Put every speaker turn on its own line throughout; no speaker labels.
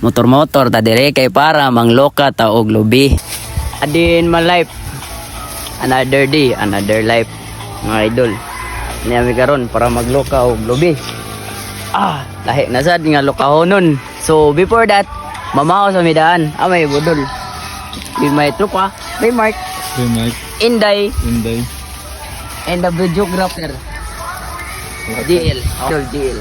motor-motor ta dire kay para mangloka ta og lubi. Adin my life. Another day, another life. Mga idol. Niyami karon para magloka og lubi. Lahi na sad nga lokahonon. So before that, mamahaw sa midaan. May budol. With my tropa, may Mark, Inday, and the videographer. DL. DL.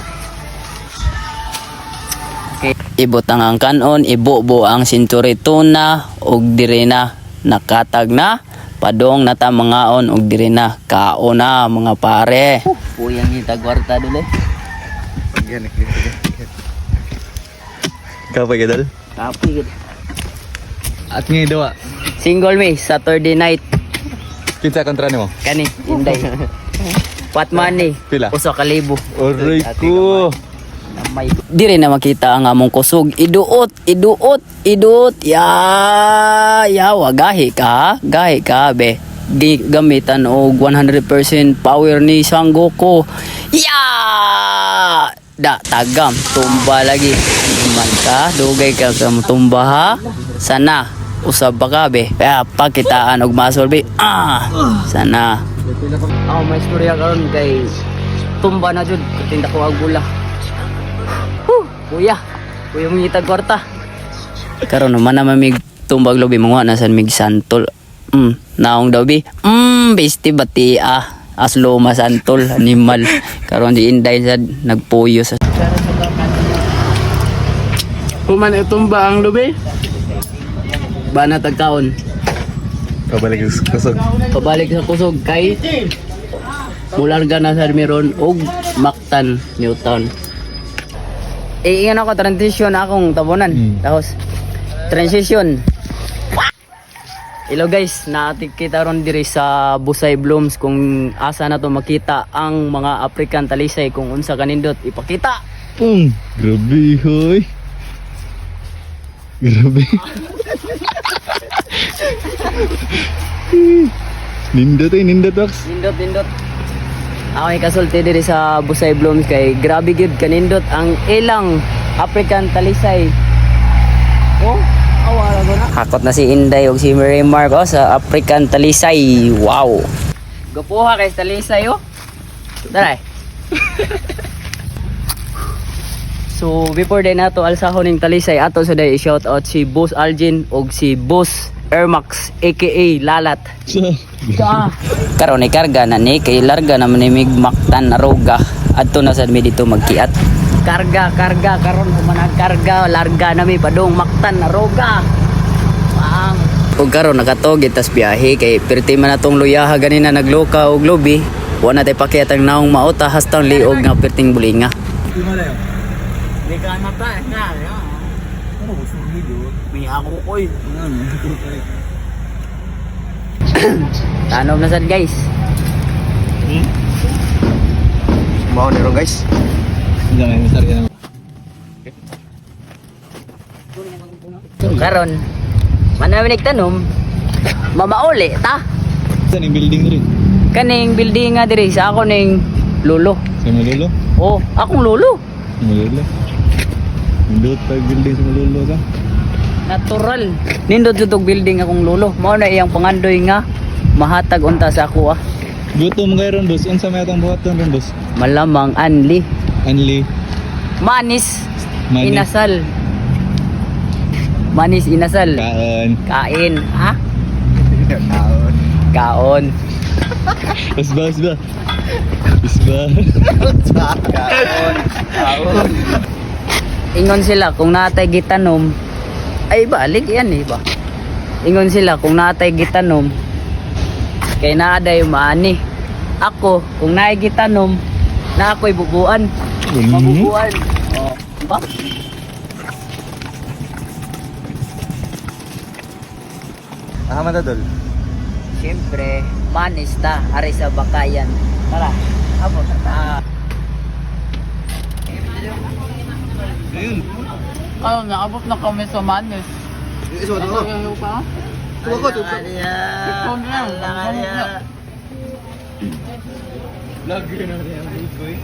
Okay. Ibutang ang kanon, ibubo ang sinturi tuna og dire na nakatag na padong nata mangaon og dire na kao na mga pare. Puyang kita kwarta dulu.
Kapay gadal?
Kapay gid.
At nga dawa.
Single me Saturday night.
Kita kontra nimo.
Kani Inday. What money?
Pila?
1,000.
Oray ko.
Dire na makita ang among kusog. Iduot. Gahi ka be. Gamitan og 100% power ni Sangoku. Da tagam tumba lagi. Man ka dugay ka tumba ha. Sana usab ba ka be. Kaya pakitaan og muscle be. Sana. May istorya karon kay tumba na jud tinda ko ang bula. Kuya mangitag kwarta. Karon naman na mig tumbag lobi mga na san mig santol. Naong daw bi. Besti bati aslo masantol animal. Karon di Inday sad nagpuyo sa. Kuman itumba ang lobi. Bana tagkaon.
Pabalik
Pabalik sa kusog kay mularga na sa meron og Mactan Newtown. Iyan ako transition akong tabunan. Tapos transition. Hello guys, nakita ron diri sa Busay Blooms kung asa na to makita ang mga African talisay kung unsa kanindot ipakita.
Grabe hoy. Grabe. Nindot box.
Nindot. Ako ay kasulti diri sa Busay Blooms kay grabe gid kanindot ang ilang African talisay. Awala ko na. Hakot na si Inday ug si Mary Mark sa African talisay. Wow. Gapuha kay talisay Daray. So before day nato alsahon ning talisay ato sa day shout out si Boss Algin ug si Boss Airmax aka Lalat. Karon ni karga na ni kay larga naman ni mig Mactan Aruga adto na sad mi dito magkiat. Karga karon humanag karga larga na mi padong Mactan Aruga. Ug karon nakatog tas biyahe kay perti man atong luyaha ganina nagloka og lobi. Wa na tay pakiat ang naong mauta hastang liog nga perting bulinga. Di ka mata na. Ano gusto mo video? May ako koy. Tanog na sad guys.
Mau nero guys. Jangan besar ya.
Karon manami nagtanom mamauli ta.
Sa ning building diri.
Kaning building nga diri sa ako ning lolo.
Sa Malolo?
Akong lolo.
Malolo. Nindot pa building sa Malolo ka.
Natural. Nindot jud og building akong lolo. Mao na iyang pangandoy nga mahatag unta sa ako
Gutom kay ron boss. Unsa may atong buhaton ron boss?
Malamang anli. Manis. Inasal. Manis inasal. Kain. Ha? Kaon.
Usba.
Kaon. Ingon sila kung natay gitanom ay balik yan ba? Ingon sila kung natay gitanom kay naaday maani. Ako kung naay gitanom na ako'y bubuan. Mabubuan. Ba?
Madadol.
Siyempre, manis ta, ari sa bakayan. Tara, abot ta.
Ayun.
Naabot na kami sa manis.
Iso na ko. Tuwa ko. Lagi na rin ang boy.